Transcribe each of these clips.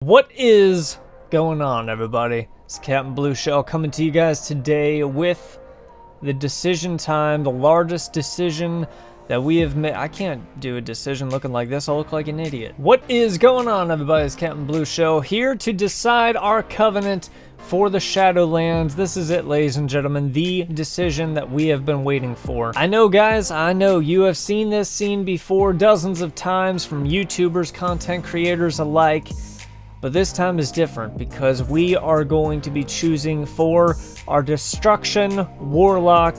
What is going on, everybody? It's Captain Blue Shell coming to you guys today with the decision time, the largest decision that we have made. I can't do a decision looking like this. I'll look like an idiot. What is going on, everybody? It's Captain Blue Shell here to decide our covenant for the Shadowlands. This is it, ladies and gentlemen, the decision that we have been waiting for. I know, guys, I know you have seen this scene before dozens of times from YouTubers, content creators alike. But this time is different because we are going to be choosing for our Destruction Warlock,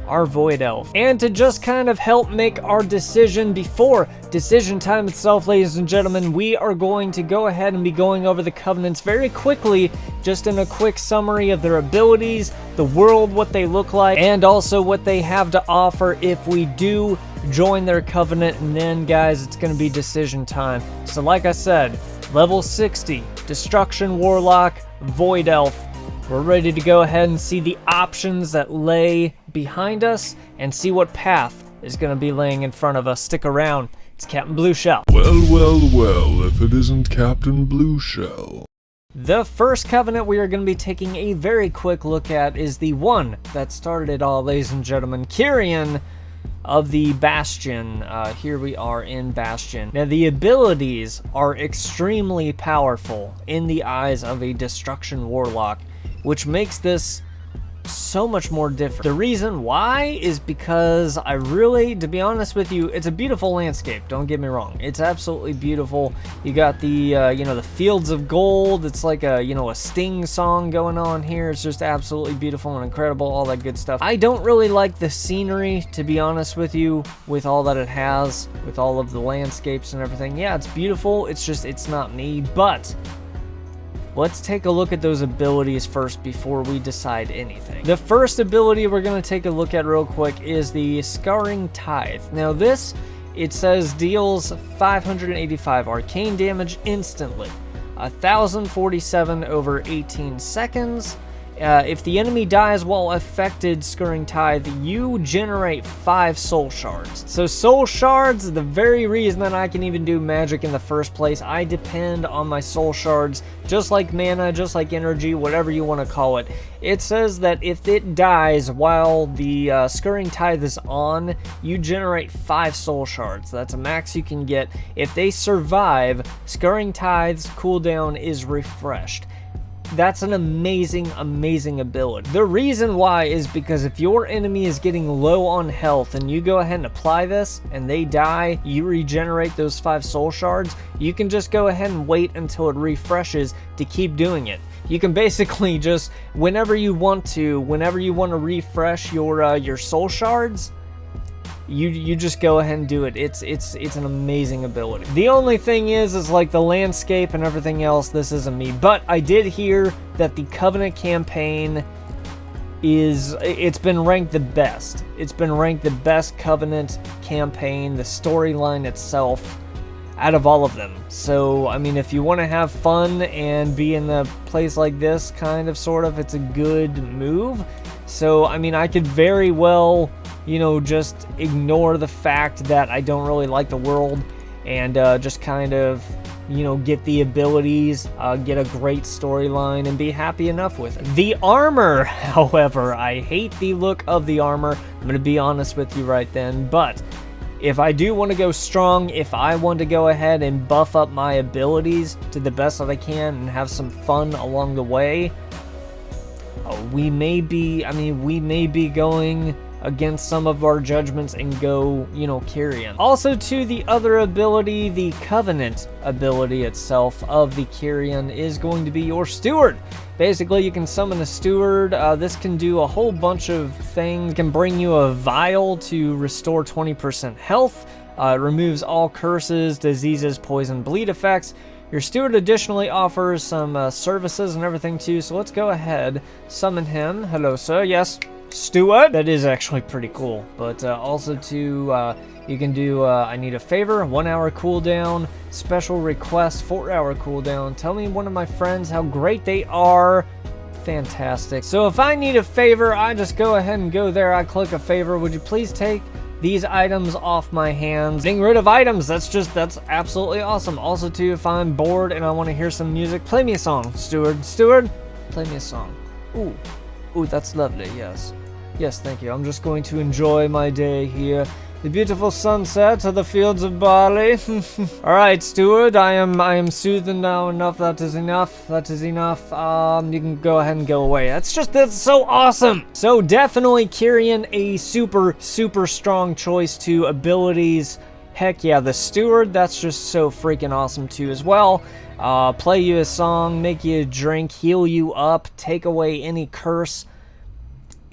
our Void Elf. And to just kind of help make our decision before decision time itself, ladies and gentlemen, we are going to go ahead and be going over the covenants very quickly, just in a quick summary of their abilities, the world, what they look like, and also what they have to offer if we do join their covenant. And then, guys, it's going to be decision time. So like I said, Level 60, Destruction Warlock, Void Elf. We're ready to go ahead and see the options that lay behind us and see what path is going to be laying in front of us. Stick around. It's Captain Blue Shell. Well, if it isn't Captain Blue Shell. The first covenant we are going to be taking a very quick look at is the one that started it all, ladies and gentlemen. Kyrian of the Bastion. Here we are in Bastion. Now, the abilities are extremely powerful in the eyes of a Destruction Warlock, which makes this so much more different. The reason why is because I really, to be honest with you, it's a beautiful landscape, don't get me wrong. It's absolutely beautiful. You got the, the fields of gold. It's like a, a Sting song going on here. It's just absolutely beautiful and incredible, all that good stuff. I don't really like the scenery, to be honest with you, with all that it has, with all of the landscapes and everything. Yeah, it's beautiful. It's just, it's not me, but let's take a look at those abilities first before we decide anything. The first ability we're going to take a look at real quick is the Scarring Tithe. Now this, it says deals 585 arcane damage instantly, 1047 over 18 seconds. If the enemy dies while affected Scarring Tithe, you generate 5 soul shards. So soul shards, the very reason that I can even do magic in the first place, I depend on my soul shards, just like mana, just like energy, whatever you want to call it. It says that if it dies while the Scarring Tithe is on, you generate 5 soul shards. That's a max you can get. If they survive, Scarring Tithe's cooldown is refreshed. That's an amazing, amazing ability. The reason why is because if your enemy is getting low on health and you go ahead and apply this and they die, you regenerate those 5 soul shards, you can just go ahead and wait until it refreshes to keep doing it. You can basically just, whenever you want to refresh your soul shards, you just go ahead and do it. It's an amazing ability. The only thing is like the landscape and everything else, this isn't me. But I did hear that the Covenant campaign it's been ranked the best. It's been ranked the best Covenant campaign, the storyline itself, out of all of them. So, I mean, if you want to have fun and be in a place like this, kind of, sort of, it's a good move. So, I mean, I could very well, just ignore the fact that I don't really like the world and just kind of, get the abilities, get a great storyline, and be happy enough with it. The armor, however, I hate the look of the armor. I'm going to be honest with you right then, but if I do want to go strong, if I want to go ahead and buff up my abilities to the best that I can and have some fun along the way, we may be going against some of our judgments and go, Kyrian. Also, to the other ability, the Covenant ability itself of the Kyrian is going to be your Steward. Basically, you can summon a Steward. This can do a whole bunch of things. It can bring you a vial to restore 20% health. It removes all curses, diseases, poison, bleed effects. Your Steward additionally offers some services and everything too, so let's go ahead, summon him. Hello, sir. Yes, Steward. That is actually pretty cool. But also to, you can do, I need a favor, 1 hour cooldown, special request, 4 hour cooldown. Tell me one of my friends how great they are. Fantastic. So if I need a favor, I just go ahead and go there. I click a favor. Would you please take these items off my hands. Getting rid of items, that's absolutely awesome. Also too, if I'm bored and I want to hear some music, play me a song, Steward. Steward, play me a song. Ooh, that's lovely, yes. Yes, thank you. I'm just going to enjoy my day here. The beautiful sunset of the fields of barley. Alright, Steward, I am soothed now enough. That is enough. That is enough. You can go ahead and go away. That's so awesome. So definitely Kyrian, a super strong choice to abilities. Heck yeah, the Steward, that's just so freaking awesome too as well. Play you a song, make you a drink, heal you up, take away any curse.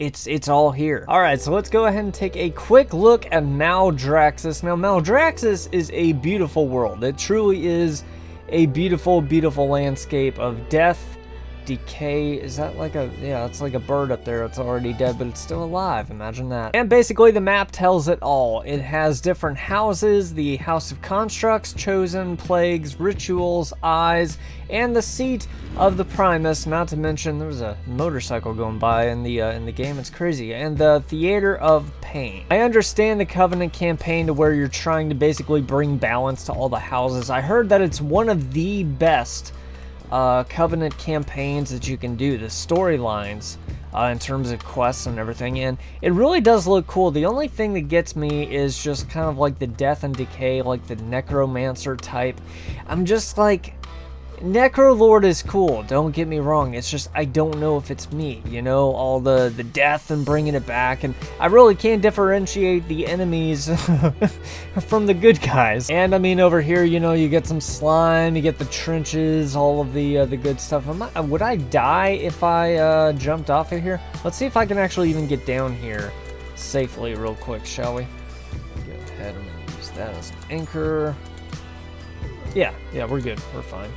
It's all here. All right, so let's go ahead and take a quick look at Maldraxxus. Now, Maldraxxus is a beautiful world. It truly is a beautiful landscape of death, decay. Is that like a, yeah, it's like a bird up there. It's already dead, but it's still alive. Imagine that. And basically, the map tells it all. It has different houses, the House of Constructs, Chosen, Plagues, Rituals, Eyes, and the seat of the Primus. Not to mention, there was a motorcycle going by in the game. It's crazy. And the Theater of Pain. I understand the Covenant campaign to where you're trying to basically bring balance to all the houses. I heard that it's one of the best Covenant campaigns that you can do, the storylines in terms of quests and everything, and it really does look cool. The only thing that gets me is just kind of like the death and decay, like the necromancer type. I'm just like, Necrolord is cool, don't get me wrong, it's just I don't know if it's me, you know, all the death and bringing it back, and I really can't differentiate the enemies from the good guys. And I mean, over here, you know, you get some slime, you get the trenches, all of the good stuff. Would I die if I jumped off of here? Let's see if I can actually even get down here safely real quick, shall we? Go ahead and use that as an anchor. Yeah, we're good, we're fine.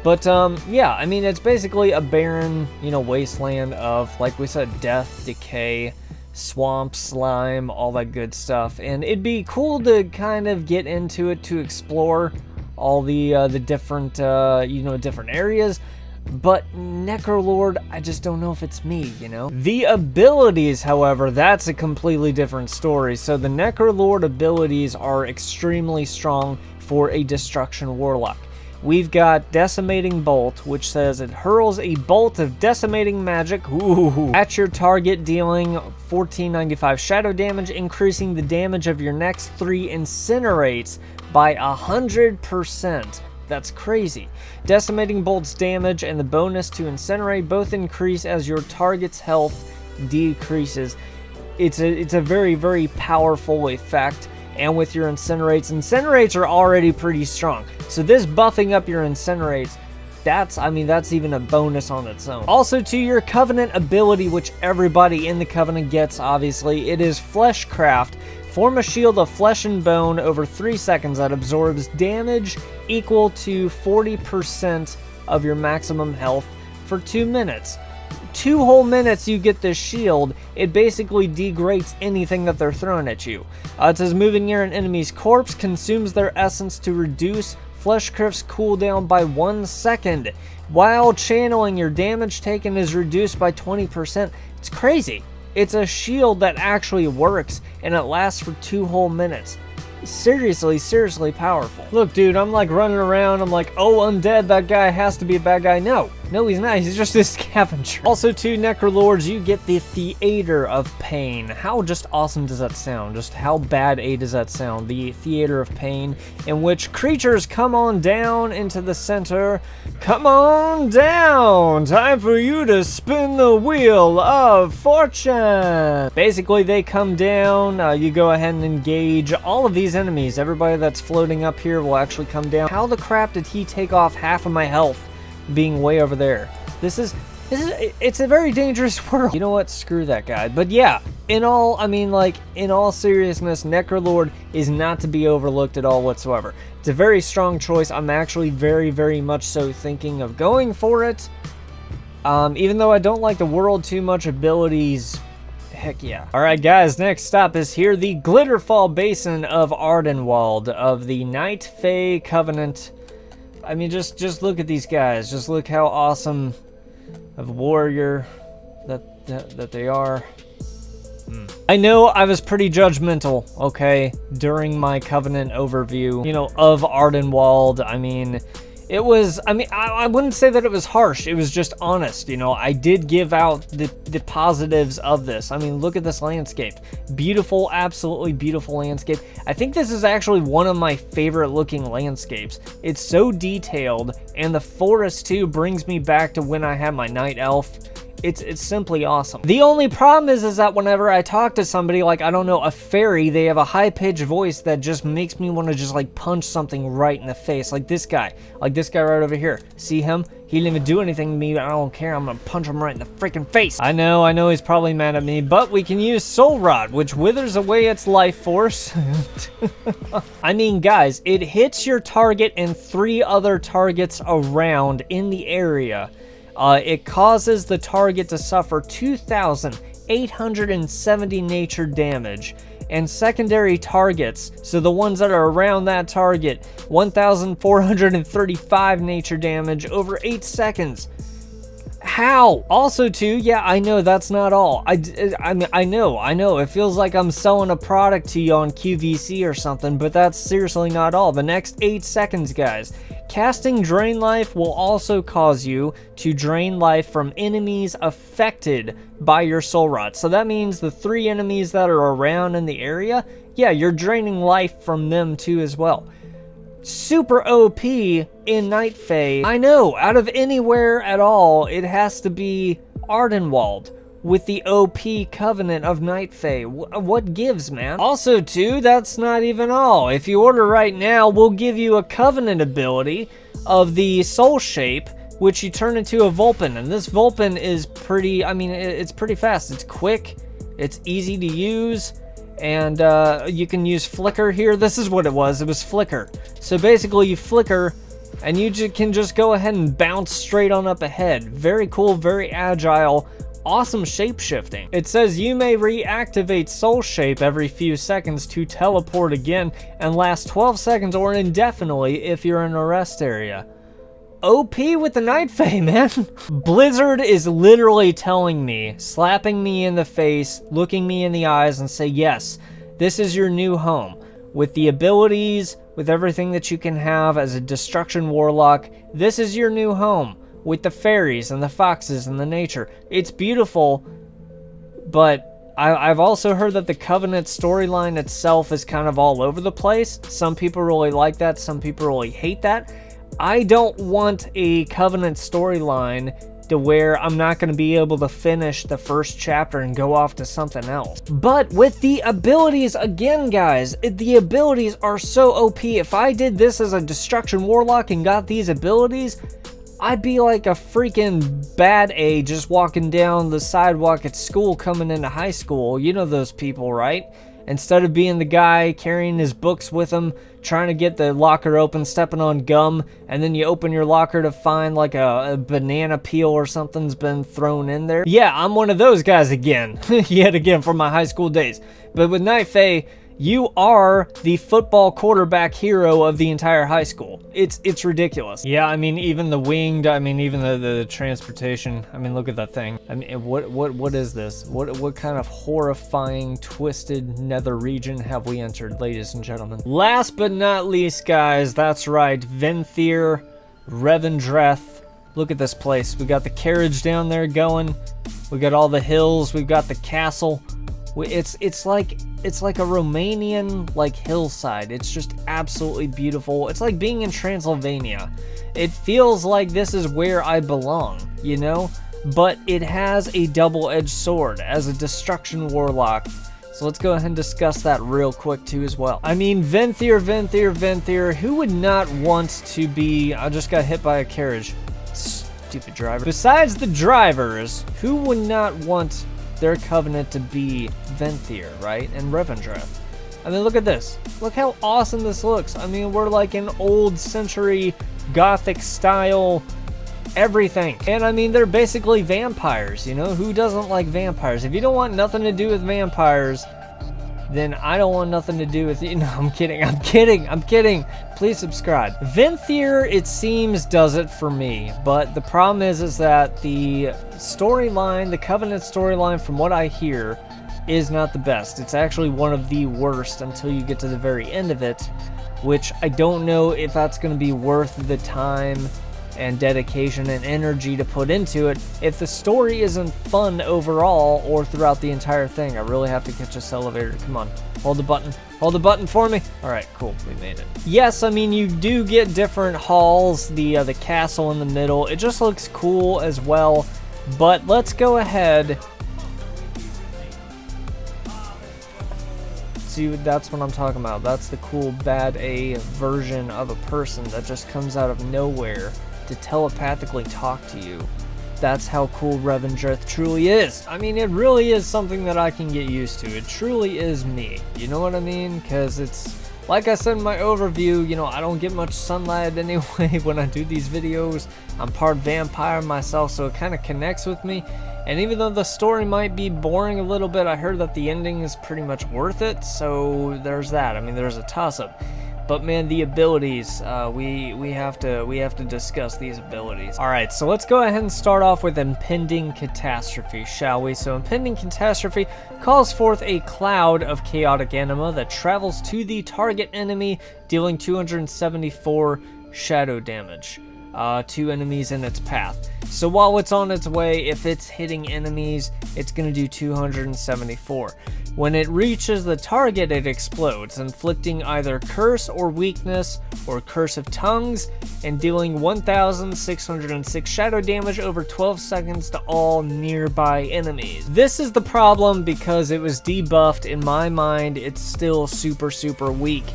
But, yeah, I mean, it's basically a barren, you know, wasteland of, like we said, death, decay, swamp, slime, all that good stuff. And it'd be cool to kind of get into it, to explore all the different, you know, different areas. But Necrolord, I just don't know if it's me, you know? The abilities, however, that's a completely different story. So the Necrolord abilities are extremely strong for a Destruction Warlock. We've got Decimating Bolt, which says it hurls a bolt of decimating magic at your target, dealing 1495 shadow damage, increasing the damage of your next 3 incinerates by 100%. That's crazy. Decimating Bolt's damage and the bonus to incinerate both increase as your target's health decreases. It's a very powerful effect. And with your incinerates are already pretty strong. So this buffing up your incinerates, that's even a bonus on its own. Also to your Covenant ability, which everybody in the Covenant gets, obviously, it is Fleshcraft. Form a shield of flesh and bone over 3 seconds that absorbs damage equal to 40% of your maximum health for 2 minutes. 2 whole minutes you get this shield. It basically degrades anything that they're throwing at you. It says moving near an enemy's corpse consumes their essence to reduce Fleshcraft's cooldown by 1 second. While channeling, your damage taken is reduced by 20%. It's crazy. It's a shield that actually works, and it lasts for 2 whole minutes. Seriously powerful. Look, dude, I'm like running around. I'm like, oh, undead, that guy has to be a bad guy. No, he's not. He's just a scavenger. Also, to Necrolords, you get the Theater of Pain. How just awesome does that sound? Just how bad does that sound? The Theater of Pain, in which creatures come on down into the center. Come on down. Time for you to spin the wheel of fortune. Basically, they come down. You go ahead and engage all of these enemies. Everybody that's floating up here will actually come down. How the crap did he take off half of my health being way over there? It's a very dangerous world. You know what? Screw that guy. But yeah, in all seriousness, Necrolord is not to be overlooked at all whatsoever. It's a very strong choice. I'm actually very much so thinking of going for it. Even though I don't like the world too much, abilities, heck yeah. Alright guys, next stop is here, the Glitterfall Basin of Ardenwald of the Night Fae Covenant. I mean, just look at these guys. Just look how awesome of a warrior that they are. I know I was pretty judgmental, okay, during my Covenant overview, you know, of Ardenwald. I mean, it was, I wouldn't say that it was harsh. It was just honest, you know. I did give out the positives of this. I mean, look at this landscape. Beautiful, absolutely beautiful landscape. I think this is actually one of my favorite looking landscapes. It's so detailed, and the forest too brings me back to when I had my night elf. It's simply awesome. The only problem is that whenever I talk to somebody, like, I don't know, a fairy, they have a high-pitched voice that just makes me want to just, like, punch something right in the face. Like this guy right over here. See him? He didn't even do anything to me, but I don't care. I'm gonna punch him right in the freaking face. I know he's probably mad at me, but we can use Soul Rod, which withers away its life force. I mean, guys, it hits your target and 3 other targets around in the area. It causes the target to suffer 2,870 nature damage, and secondary targets, so the ones that are around that target, 1,435 nature damage over 8 seconds. How? Also too, yeah, I know that's not all. I mean, I know. It feels like I'm selling a product to you on QVC or something, but that's seriously not all. The next 8 seconds, guys. Casting Drain Life will also cause you to drain life from enemies affected by your Soul Rod. So that means the 3 enemies that are around in the area, yeah, you're draining life from them too as well. Super OP in Night Fae. I know, out of anywhere at all, it has to be Ardenwald with the OP Covenant of Night Fae. What gives, man? Also, too, that's not even all. If you order right now, we'll give you a Covenant ability of the Soul Shape, which you turn into a Vulpin. And this Vulpin is pretty, I mean, it's pretty fast. It's quick, it's easy to use, and you can use Flicker here. This is what it was Flicker. So basically you flicker and you can just go ahead and bounce straight on up ahead. Very cool, very agile, awesome shape-shifting. It says you may reactivate Soul Shape every few seconds to teleport again and last 12 seconds or indefinitely if you're in a rest area. OP with the Night Fae, man. Blizzard is literally telling me, slapping me in the face, looking me in the eyes and say, yes, this is your new home. With the abilities, with everything that you can have as a Destruction Warlock, this is your new home. With the fairies and the foxes and the nature. It's beautiful, but I've also heard that the Covenant storyline itself is kind of all over the place. Some people really like that, some people really hate that. I don't want a Covenant storyline to where I'm not going to be able to finish the first chapter and go off to something else. But with the abilities, again, guys, the abilities are so OP. If I did this as a Destruction Warlock and got these abilities, I'd be like a freaking bad A just walking down the sidewalk at school coming into high school. You know those people, right? Instead of being the guy carrying his books with him, trying to get the locker open, stepping on gum, and then you open your locker to find like a banana peel or something's been thrown in there. Yeah, I'm one of those guys again. Yet again from my high school days. But with Night Fae, you are the football quarterback hero of the entire high school. It's ridiculous. Yeah, I mean, even the winged, I mean, even the transportation. I mean, look at that thing. I mean, what is this? What kind of horrifying, twisted nether region have we entered, ladies and gentlemen? Last but not least, guys, that's right, Venthyr, Revendreth. Look at this place. We got the carriage down there going. We got all the hills. We've got the castle. It's like a Romanian like hillside. It's just absolutely beautiful. It's like being in Transylvania. It feels like this is where I belong, you know? But it has a double-edged sword as a Destruction Warlock. So let's go ahead and discuss that real quick too as well. I mean, Venthyr, who would not want to be... I just got hit by a carriage. Stupid driver. Besides the drivers, who would not want their covenant to be Venthyr, right? And Revendreth. I mean, look at this. Look how awesome this looks. I mean, we're like an old century gothic style everything. And I mean, they're basically vampires, you know? Who doesn't like vampires? If you don't want nothing to do with vampires, then I don't want nothing to do with you. No, I'm kidding. Please subscribe. Venthyr, it seems, does it for me. But the problem is that the storyline, the Covenant storyline, from what I hear, is not the best. It's actually one of the worst until you get to the very end of it, which I don't know if that's going to be worth the time and dedication and energy to put into it if the story isn't fun overall or throughout the entire thing. I really have to catch this elevator. Come on, hold the button for me. All right, cool, we made it. Yes, I mean, you do get different halls, the castle in the middle. It just looks cool as well, but let's go ahead. See, that's what I'm talking about. That's the cool bad A version of a person that just comes out of nowhere to telepathically talk to you. That's how cool Revendreth truly is. I mean, it really is something that I can get used to. It truly is me. You know what I mean? Because it's, like I said in my overview, you know, I don't get much sunlight anyway when I do these videos. I'm part vampire myself, so it kind of connects with me. And even though the story might be boring a little bit, I heard that the ending is pretty much worth it, so there's that. I mean, there's a toss-up. But man, the abilities, we have to discuss these abilities. All right, so let's go ahead and start off with Impending Catastrophe, shall we? So Impending Catastrophe calls forth a cloud of chaotic anima that travels to the target enemy, dealing 274 shadow damage to enemies in its path. So while it's on its way, if it's hitting enemies, it's going to do 274. When it reaches the target, it explodes, inflicting either curse or weakness or curse of tongues, and dealing 1,606 shadow damage over 12 seconds to all nearby enemies. This is the problem because it was debuffed. In my mind, it's still super, super weak.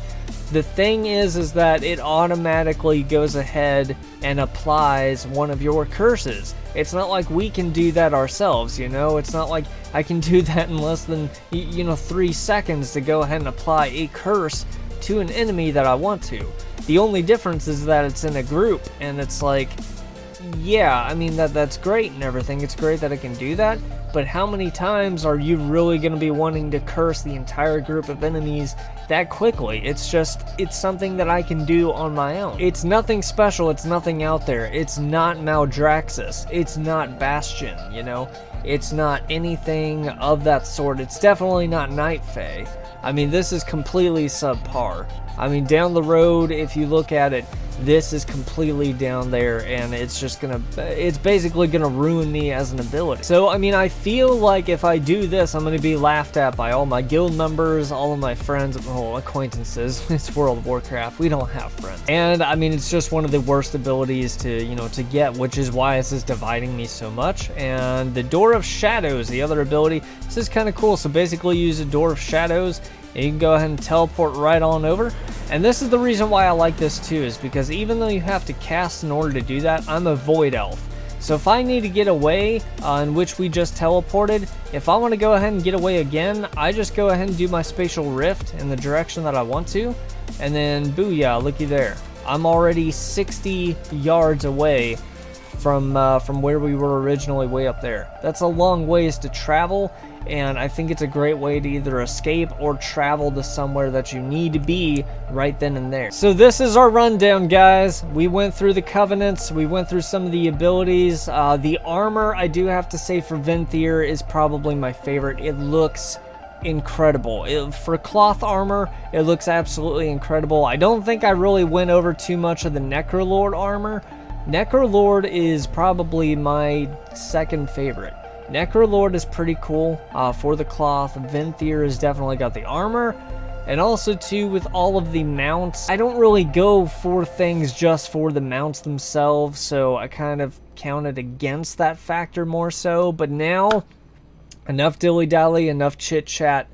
The thing is that it automatically goes ahead and applies one of your curses. It's not like we can do that ourselves, you know? It's not like I can do that in less than, 3 seconds to go ahead and apply a curse to an enemy that I want to. The only difference is that it's in a group, and it's like, yeah, I mean, that's great and everything. It's great that I can do that, but how many times are you really going to be wanting to curse the entire group of enemies that quickly? It's something that I can do on my own. It's nothing special. It's nothing out there. It's not Maldraxxus. It's not Bastion, you know? It's not anything of that sort. It's definitely not Night Fae. I mean, this is completely subpar. I mean, down the road, if you look at it, this is completely down there, and it's basically gonna ruin me as an ability. So, I mean, I feel like if I do this, I'm gonna be laughed at by all my guild members, all of my friends, well, acquaintances. It's World of Warcraft. We don't have friends. And, I mean, it's just one of the worst abilities to get, which is why this is dividing me so much. And the Door of Shadows, the other ability, this is kind of cool. So basically, you use a Door of Shadows, and you can go ahead and teleport right on over. And this is the reason why I like this too, is because even though you have to cast in order to do that, I'm a Void Elf. So if I need to get away, in which we just teleported, if I want to go ahead and get away again, I just go ahead and do my spatial rift in the direction that I want to, and then booyah, looky there. I'm already 60 yards away from where we were originally way up there. That's a long ways to travel, and I think it's a great way to either escape or travel to somewhere that you need to be right then and there. So this is our rundown, guys. We went through the covenants, we went through some of the abilities. The armor, I do have to say, for Venthyr is probably my favorite. It looks incredible. For cloth armor, it looks absolutely incredible. I don't think I really went over too much of the Necrolord armor. Necrolord is probably my second favorite. Necrolord is pretty cool for the cloth. Venthyr has definitely got the armor. And also, too, with all of the mounts, I don't really go for things just for the mounts themselves, so I kind of counted against that factor more so. But now, enough dilly-dally, enough chit-chat.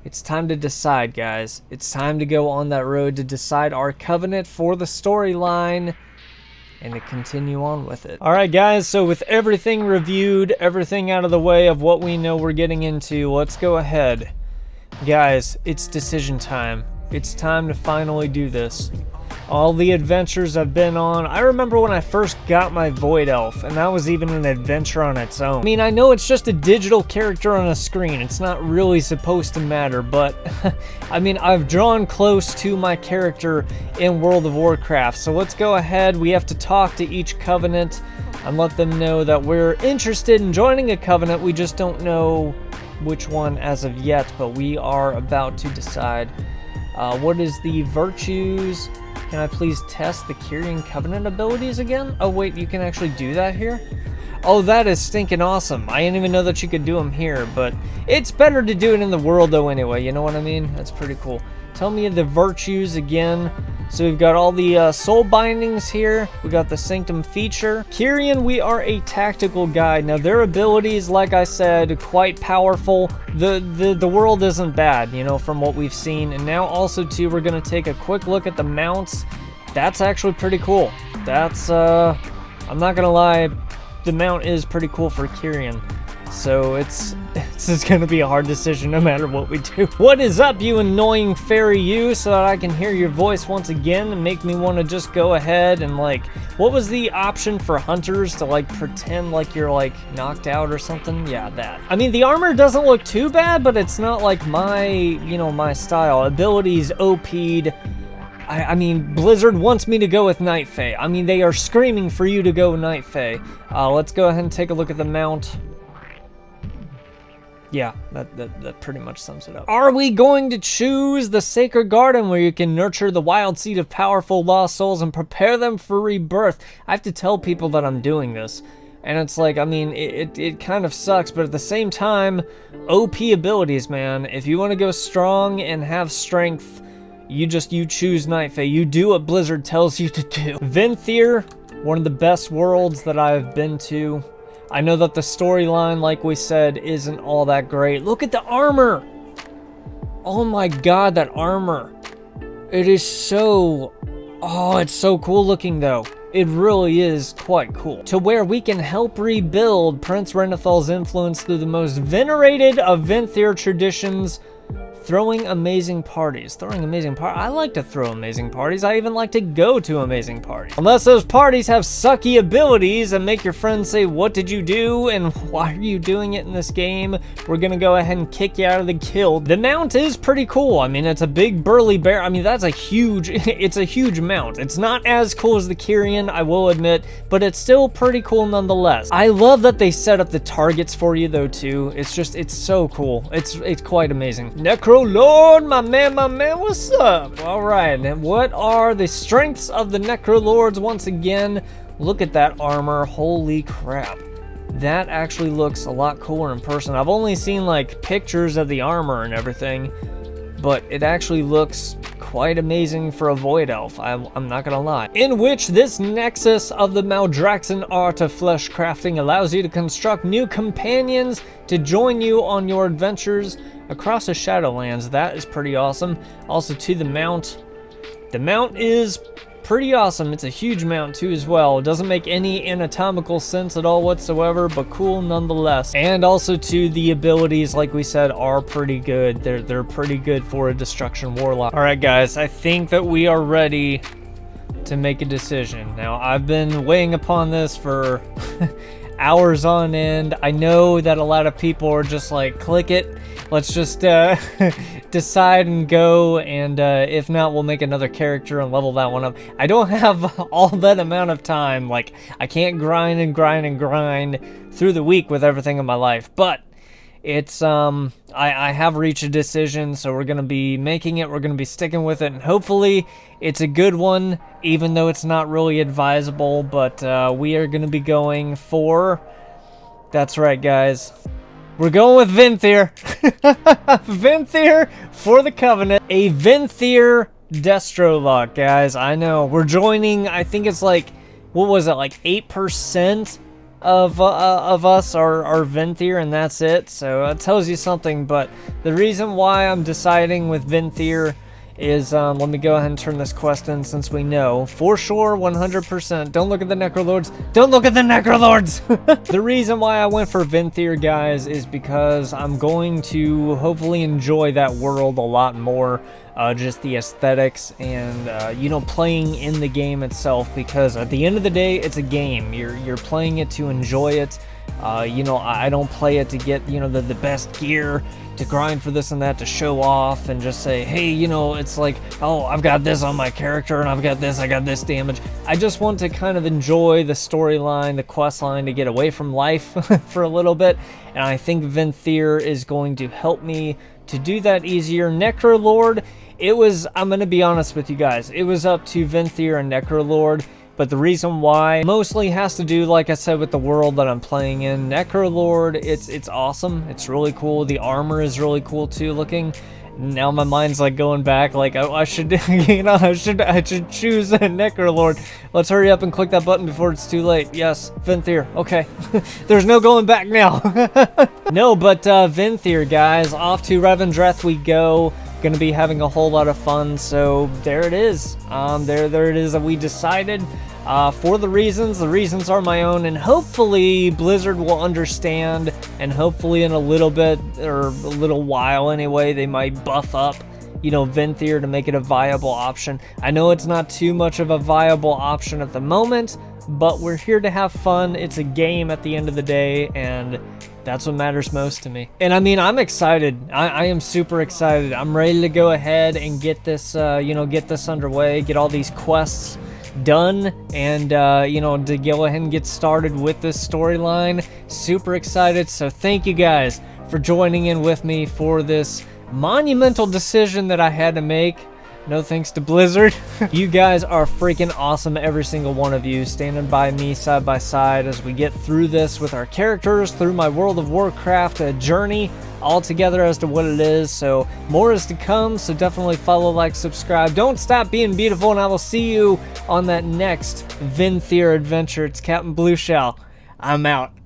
It's time to decide, guys. It's time to go on that road to decide our covenant for the storyline and to continue on with it. Alright guys, so with everything reviewed, everything out of the way of what we know we're getting into, let's go ahead. Guys, it's decision time. It's time to finally do this. All the adventures I've been on, I remember when I first got my Void Elf, and that was even an adventure on its own. I mean, I know it's just a digital character on a screen, it's not really supposed to matter, but I mean, I've drawn close to my character in World of Warcraft, so let's go ahead. We have to talk to each covenant and let them know that we're interested in joining a covenant, we just don't know which one as of yet, but we are about to decide. What is the virtues? Can I please test the Kyrian Covenant abilities again? Oh wait, you can actually do that here? Oh, that is stinking awesome. I didn't even know that you could do them here, but it's better to do it in the world though anyway, you know what I mean? That's pretty cool. Tell me the virtues again. So we've got all the soul bindings here. We got the Sanctum feature. Kyrian, we are a tactical guy. Now their abilities, like I said, quite powerful. The world isn't bad, you know, from what we've seen. And now also too, we're gonna take a quick look at the mounts. That's actually pretty cool. That's I'm not gonna lie, the mount is pretty cool for Kyrian. So it's going to be a hard decision no matter what we do. What is up, you annoying fairy you, so that I can hear your voice once again and make me want to just go ahead and like, what was the option for hunters to like pretend like you're like knocked out or something? Yeah, that. I mean, the armor doesn't look too bad, but it's not like my, you know, my style. Abilities OP'd. I mean, Blizzard wants me to go with Night Fae. I mean, they are screaming for you to go Night Fae. Let's go ahead and take a look at the mount. Yeah, that pretty much sums it up. Are we going to choose the Sacred Garden where you can nurture the wild seed of powerful lost souls and prepare them for rebirth? I have to tell people that I'm doing this. And it's like, I mean, it kind of sucks, but at the same time, OP abilities, man. If you want to go strong and have strength, you choose Night Fae. You do what Blizzard tells you to do. Venthyr, one of the best worlds that I've been to. I know that the storyline, like we said, isn't all that great. Look at the armor! Oh my god, that armor. It is so... Oh, it's so cool looking though. It really is quite cool. To where we can help rebuild Prince Renathal's influence through the most venerated of Venthyr traditions, throwing amazing parties. I like to throw amazing parties. I even like to go to amazing parties. Unless those parties have sucky abilities and make your friends say, what did you do? And why are you doing it in this game? We're gonna go ahead and kick you out of the guild. The mount is pretty cool. I mean, it's a big burly bear. I mean, that's a huge, it's a huge mount. It's not as cool as the Kyrian, I will admit, but it's still pretty cool nonetheless. I love that they set up the targets for you though too. It's just, it's so cool. It's quite amazing. Necrolord, my man, what's up? All right, and what are the strengths of the Necrolords once again? Look at that armor, holy crap. That actually looks a lot cooler in person. I've only seen like pictures of the armor and everything, but it actually looks quite amazing for a Void Elf, I'm not gonna lie. In which this nexus of the Maldraxxus art of flesh crafting allows you to construct new companions to join you on your adventures across the Shadowlands. That is pretty awesome. Also to the mount. The mount is pretty awesome. It's a huge mount too as well. It doesn't make any anatomical sense at all whatsoever, but cool nonetheless. And also to the abilities, like we said, are pretty good. They're pretty good for a Destruction Warlock. All right, guys, I think that we are ready to make a decision. Now, I've been weighing upon this for hours on end. I know that a lot of people are just like, click it. Let's just decide and go, and if not, we'll make another character and level that one up. I don't have all that amount of time. Like, I can't grind and grind and grind through the week with everything in my life, but it's, I have reached a decision, so we're gonna be making it, we're gonna be sticking with it, and hopefully it's a good one, even though it's not really advisable, but we are gonna be going for, that's right, guys. We're going with Venthyr. Venthyr for the Covenant. A Venthyr Destro lock, guys. I know. We're joining, I think it's like, what was it, like 8% of us are Venthyr, and that's it. So it tells you something, but the reason why I'm deciding with Venthyr is, let me go ahead and turn this quest in since we know for sure 100%. Don't look at the Necrolords. Don't look at the Necrolords. The reason why I went for Venthyr, guys, is because I'm going to hopefully enjoy that world a lot more. Just the aesthetics and, you know, playing in the game itself, because at the end of the day, it's a game. You're playing it to enjoy it. You know, I don't play it to get, you know, the best gear, to grind for this and that, to show off and just say, hey, you know, it's like, oh, I've got this on my character and I got this damage. I just want to kind of enjoy the storyline, the quest line, to get away from life for a little bit. And I think Venthyr is going to help me to do that easier. Necrolord, I'm going to be honest with you guys, it was up to Venthyr and Necrolord. But the reason why mostly has to do, like I said, with the world that I'm playing in. Necrolord, it's awesome. It's really cool. The armor is really cool too looking. Now my mind's like going back, like I should, you know, I should choose a Necrolord. Let's hurry up and click that button before it's too late. Yes, Venthyr. Okay, there's no going back now. No, but Venthyr, guys, off to Revendreth we go. Gonna be having a whole lot of fun. So there it is. There it is that we decided. For the reasons are my own, and hopefully Blizzard will understand, and hopefully in a little bit, or a little while anyway, they might buff up, you know, Venthyr to make it a viable option. I know it's not too much of a viable option at the moment, but we're here to have fun. It's a game at the end of the day, and that's what matters most to me. And I mean, I'm excited. I am super excited. I'm ready to go ahead and get this, you know, get this underway, get all these quests done, and you know, to go ahead and get started with this storyline. Super excited. So thank you guys for joining in with me for this monumental decision that I had to make. No thanks to Blizzard. You guys are freaking awesome, every single one of you, standing by me side by side as we get through this with our characters, through my World of Warcraft journey, all together as to what it is. So more is to come, so definitely follow, like, subscribe. Don't stop being beautiful, and I will see you on that next Venthyr adventure. It's Captain Blue Shell. I'm out.